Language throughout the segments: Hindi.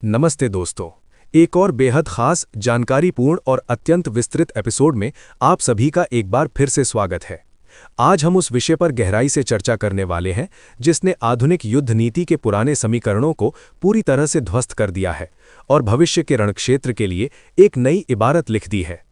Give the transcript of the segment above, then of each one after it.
नमस्ते दोस्तों। एक और बेहद खास, जानकारीपूर्ण और अत्यंत विस्तृत एपिसोड में आप सभी का एक बार फिर से स्वागत है। आज हम उस विषय पर गहराई से चर्चा करने वाले हैं जिसने आधुनिक युद्ध नीति के पुराने समीकरणों को पूरी तरह से ध्वस्त कर दिया है और भविष्य के रणक्षेत्र के लिए एक नई इबारत लिख दी है।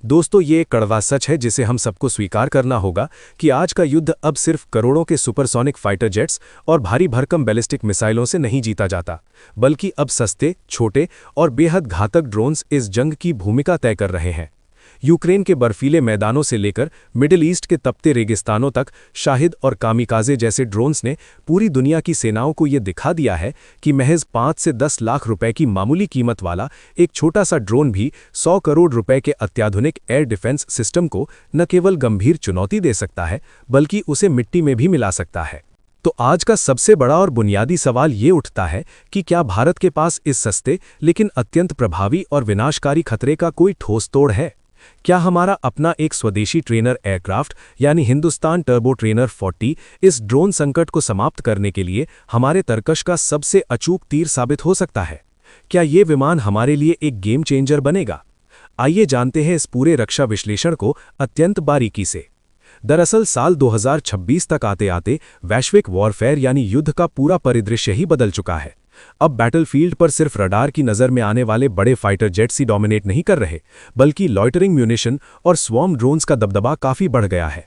दोस्तों, ये एक कड़वा सच है जिसे हम सबको स्वीकार करना होगा कि आज का युद्ध अब सिर्फ करोड़ों के सुपरसोनिक फाइटर जेट्स और भारी भरकम बैलिस्टिक मिसाइलों से नहीं जीता जाता, बल्कि अब सस्ते, छोटे और बेहद घातक ड्रोन्स इस जंग की भूमिका तय कर रहे हैं। यूक्रेन के बर्फीले मैदानों से लेकर मिडिल ईस्ट के तपते रेगिस्तानों तक शाहिद और कामिकाजे जैसे ड्रोन्स ने पूरी दुनिया की सेनाओं को ये दिखा दिया है कि महज 5 से 10 लाख रुपए की मामूली कीमत वाला एक छोटा सा ड्रोन भी 100 करोड़ रुपए के अत्याधुनिक एयर डिफेंस सिस्टम को न केवल गंभीर चुनौती दे सकता है, बल्कि उसे मिट्टी में भी मिला सकता है। तो आज का सबसे बड़ा और बुनियादी सवाल ये उठता है कि क्या भारत के पास इस सस्ते लेकिन अत्यंत प्रभावी और विनाशकारी खतरे का कोई ठोस तोड़ है? क्या हमारा अपना एक स्वदेशी ट्रेनर एयरक्राफ्ट यानी हिंदुस्तान टर्बो ट्रेनर 40 इस ड्रोन संकट को समाप्त करने के लिए हमारे तरकश का सबसे अचूक तीर साबित हो सकता है? क्या ये विमान हमारे लिए एक गेम चेंजर बनेगा? आइए जानते हैं इस पूरे रक्षा विश्लेषण को अत्यंत बारीकी से। दरअसल साल 2026 तक आते आते वैश्विक वॉरफेयर यानी युद्ध का पूरा परिदृश्य ही बदल चुका है। अब बैटलफील्ड पर सिर्फ रडार की नज़र में आने वाले बड़े फाइटर जेट्स ही डोमिनेट नहीं कर रहे, बल्कि लॉयटरिंग म्यूनिशन और स्वॉर्म ड्रोन्स का दबदबा काफ़ी बढ़ गया है।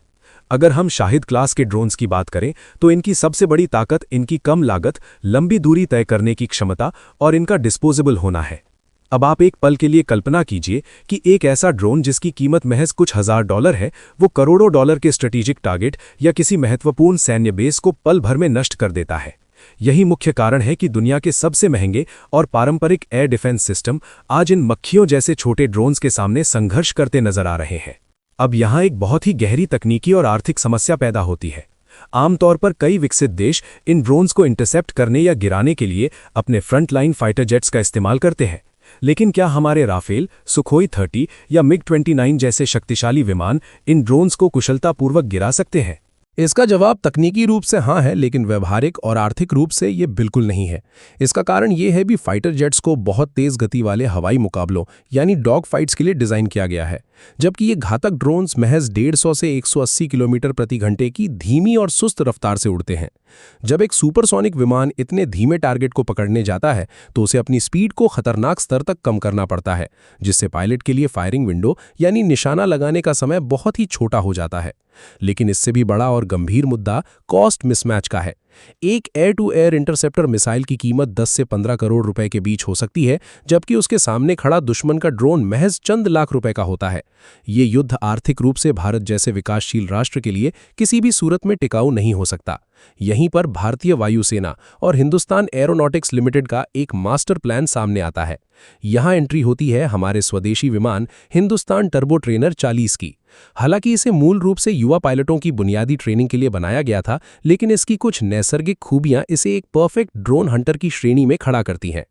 अगर हम शाहिद क्लास के ड्रोन्स की बात करें तो इनकी सबसे बड़ी ताकत इनकी कम लागत, लंबी दूरी तय करने की क्षमता और इनका डिस्पोजेबल होना है। अब आप एक पल के लिए कल्पना कीजिए कि एक ऐसा ड्रोन जिसकी कीमत महज कुछ हजार डॉलर है, वो करोड़ों डॉलर के स्ट्रेटेजिक टारगेट या किसी महत्वपूर्ण सैन्य बेस को पल भर में नष्ट कर देता है। यही मुख्य कारण है कि दुनिया के सबसे महंगे और पारंपरिक एयर डिफेंस सिस्टम आज इन मक्खियों जैसे छोटे ड्रोन्स के सामने संघर्ष करते नजर आ रहे हैं। अब यहाँ एक बहुत ही गहरी तकनीकी और आर्थिक समस्या पैदा होती है। आमतौर पर कई विकसित देश इन ड्रोन्स को इंटरसेप्ट करने या गिराने के लिए अपने फ्रंटलाइन फाइटर जेट्स का इस्तेमाल करते हैं, लेकिन क्या हमारे राफेल, सुखोई 30 या मिग-29 जैसे शक्तिशाली विमान इन ड्रोन्स को कुशलतापूर्वक गिरा सकते हैं? इसका जवाब तकनीकी रूप से हाँ है, लेकिन व्यवहारिक और आर्थिक रूप से ये बिल्कुल नहीं है। इसका कारण ये है कि फाइटर जेट्स को बहुत तेज गति वाले हवाई मुकाबलों यानी डॉग फाइट्स के लिए डिज़ाइन किया गया है, जबकि ये घातक ड्रोन्स महज 150 से 180 किलोमीटर प्रति घंटे की धीमी और सुस्त रफ्तार से उड़ते हैं। जब एक सुपरसोनिक विमान इतने धीमे टारगेट को पकड़ने जाता है तो उसे अपनी स्पीड को खतरनाक स्तर तक कम करना पड़ता है, जिससे पायलट के लिए फायरिंग विंडो यानी निशाना लगाने का समय बहुत ही छोटा हो जाता है। लेकिन इससे भी बड़ा और गंभीर मुद्दा कॉस्ट मिसमैच का है। एक air to air interceptor missile की कीमत 10 से 15 करोड़ रुपए के बीच हो सकती है, जबकि उसके सामने खड़ा दुश्मन का ड्रोन महज चंद लाख रुपए का होता है। ये युद्ध आर्थिक रूप से भारत जैसे विकासशील राष्ट्र के लिए किसी भी सूरत में टिकाऊ नहीं हो सकता। यहीं पर भारतीय वायुसेना और हिंदुस्तान एरोनॉटिक्स लिमिटेड का एक मास्टर प्लान सामने आता है। यहाँ एंट्री होती है हमारे स्वदेशी विमान हिंदुस्तान टर्बो ट्रेनर 40 की। हालांकि इसे मूल रूप से युवा पायलटों की बुनियादी ट्रेनिंग के लिए बनाया गया था, लेकिन इसकी कुछ नैसर्गिक खूबियां इसे एक परफेक्ट ड्रोन हंटर की श्रेणी में खड़ा करती हैं।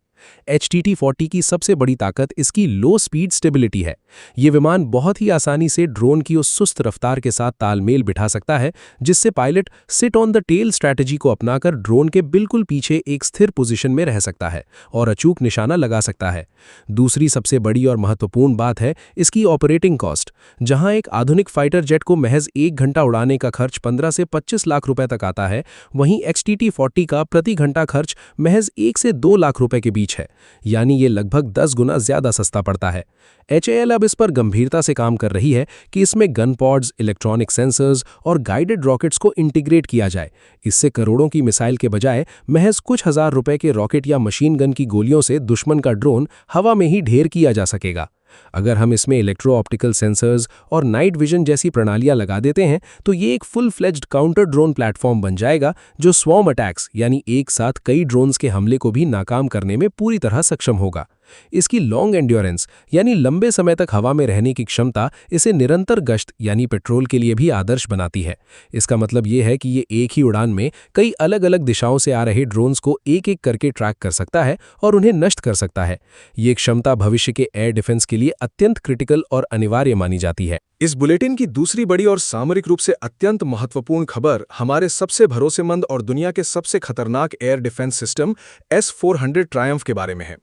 HTT-40 की सबसे बड़ी ताकत इसकी लो स्पीड स्टेबिलिटी है। ये विमान बहुत ही आसानी से ड्रोन की उस सुस्त रफ्तार के साथ तालमेल बिठा सकता है, जिससे pilot sit on the tail strategy को अपनाकर ड्रोन के बिल्कुल पीछे एक स्थिर पोजीशन में रह सकता है और अचूक निशाना लगा सकता है। दूसरी सबसे बड़ी और महत्वपूर्ण बात है इसकी ऑपरेटिंग कॉस्ट। जहां एक आधुनिक फाइटर जेट को महज 1 घंटा उड़ाने का खर्च 15 से 25 लाख रुपए तक आता है, वहीं HTT-40 का प्रति घंटा खर्च महज 1 से 2 लाख रुपए के बीच है, यानी ये लगभग 10 गुना ज्यादा सस्ता पड़ता है। HAL अब इस पर गंभीरता से काम कर रही है कि इसमें गन पॉड्स, इलेक्ट्रॉनिक सेंसर्स और गाइडेड रॉकेट्स को इंटीग्रेट किया जाए। इससे करोड़ों की मिसाइल के बजाय महज कुछ हजार रुपए के रॉकेट या मशीन गन की गोलियों से दुश्मन का ड्रोन हवा में ही ढेर किया जा सकेगा। अगर हम इसमें इलेक्ट्रो ऑप्टिकल सेंसर्स और नाइट विजन जैसी प्रणालियां लगा देते हैं तो ये एक full fledged counter drone platform बन जाएगा, जो स्वॉर्म अटैक्स यानी एक साथ कई ड्रोन्स के हमले को भी नाकाम करने में पूरी तरह सक्षम होगा। इसकी लॉन्ग एंड्योरेंस यानी लंबे समय तक हवा में रहने की क्षमता इसे निरंतर गश्त यानी पेट्रोल के लिए भी आदर्श बनाती है। इसका मतलब ये है कि ये एक ही उड़ान में कई अलग अलग दिशाओं से आ रहे ड्रोन्स को एक एक करके ट्रैक कर सकता है और उन्हें नष्ट कर सकता है। ये क्षमता भविष्य के एयर डिफेंस के लिए अत्यंत क्रिटिकल और अनिवार्य मानी जाती है। इस बुलेटिन की दूसरी बड़ी और सामरिक रूप से अत्यंत महत्वपूर्ण खबर हमारे सबसे भरोसेमंद और दुनिया के सबसे खतरनाक air defence system S-400 Triumph के बारे में है।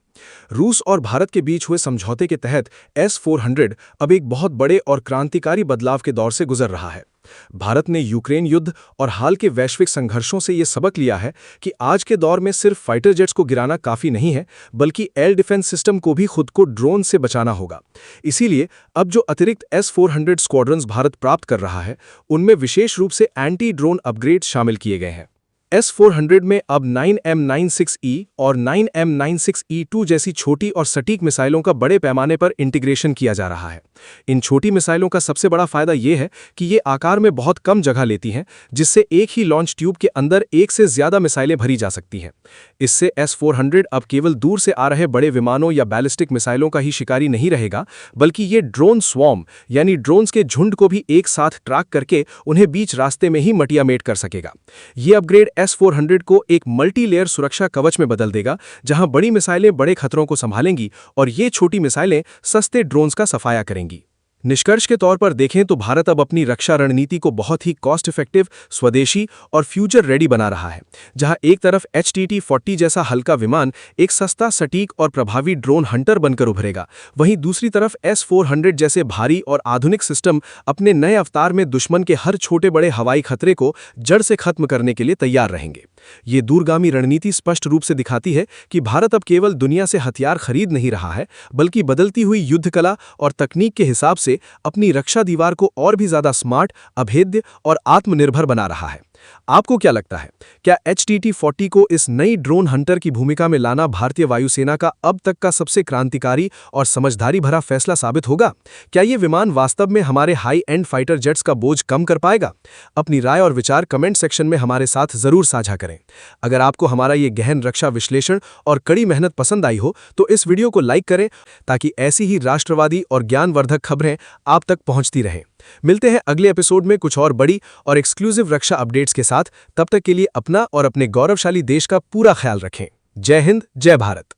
रूस और भारत के बीच हुए समझौते के तहत S-400 अब एक बहुत बड़े और क्रांतिकारी बदलाव के दौर से गुजर रहा है। भारत ने यूक्रेन युद्ध और हाल के वैश्विक संघर्षों से ये सबक लिया है कि आज के दौर में सिर्फ फाइटर जेट्स को गिराना काफी नहीं है, बल्कि एयर डिफेंस सिस्टम को भी खुद को ड्रोन से बचाना होगा। इसीलिए अब जो अतिरिक्त S-400 स्क्वाड्रन्स भारत प्राप्त कर रहा है, उनमें विशेष रूप से एंटी ड्रोन अपग्रेड शामिल किए गए हैं। S-400 में अब 9M96E और 9M96E2 जैसी छोटी और सटीक मिसाइलों का बड़े पैमाने पर इंटीग्रेशन किया जा रहा है। इन छोटी मिसाइलों का सबसे बड़ा फायदा ये है कि ये आकार में बहुत कम जगह लेती हैं, जिससे एक ही लॉन्च ट्यूब के अंदर एक से ज्यादा मिसाइलें भरी जा सकती हैं। इससे S-400 अब केवल दूर से आ रहे बड़े विमानों या बैलिस्टिक मिसाइलों का ही शिकारी नहीं रहेगा, बल्कि ये ड्रोन स्वॉर्म यानी ड्रोन्स के झुंड को भी एक साथ ट्रैक करके उन्हें बीच रास्ते में ही मटियामेट कर सकेगा। ये अपग्रेड S-400 को एक मल्टी लेयर सुरक्षा कवच में बदल देगा, जहां बड़ी मिसाइलें बड़े खतरों को संभालेंगी और ये छोटी मिसाइलें सस्ते ड्रोन्स का सफाया करेंगी। निष्कर्ष के तौर पर देखें तो भारत अब अपनी रक्षा रणनीति को बहुत ही कॉस्ट इफेक्टिव, स्वदेशी और फ्यूचर रेडी बना रहा है। जहां एक तरफ HTT-40 जैसा हल्का विमान एक सस्ता, सटीक और प्रभावी ड्रोन हंटर बनकर उभरेगा, वहीं दूसरी तरफ S-400 जैसे भारी और आधुनिक सिस्टम अपने नए अवतार में दुश्मन के हर छोटे बड़े हवाई खतरे को जड़ से खत्म करने के लिए तैयार रहेंगे। ये दूरगामी रणनीति स्पष्ट रूप से दिखाती है कि भारत अब केवल दुनिया से हथियार खरीद नहीं रहा है, बल्कि बदलती हुई युद्ध कला और तकनीक के हिसाब से अपनी रक्षा दीवार को और भी ज्यादा स्मार्ट, अभेद्य और आत्मनिर्भर बना रहा है। आपको क्या लगता है, क्या HTT-40 को इस नई ड्रोन हंटर की भूमिका में लाना भारतीय वायुसेना का अब तक का सबसे क्रांतिकारी और समझदारी भरा फैसला साबित होगा? क्या ये विमान वास्तव में हमारे हाई एंड फाइटर जेट्स का बोझ कम कर पाएगा? अपनी राय और विचार कमेंट सेक्शन में हमारे साथ जरूर साझा करें। अगर आपको हमारा ये गहन रक्षा विश्लेषण और कड़ी मेहनत पसंद आई हो तो इस वीडियो को लाइक करें, ताकि ऐसी ही राष्ट्रवादी और ज्ञानवर्धक खबरें आप तक पहुंचती रहें। मिलते हैं अगले एपिसोड में कुछ और बड़ी और एक्सक्लूसिव रक्षा अपडेट्स के साथ। तब तक के लिए अपना और अपने गौरवशाली देश का पूरा ख्याल रखें। जय हिंद, जय भारत।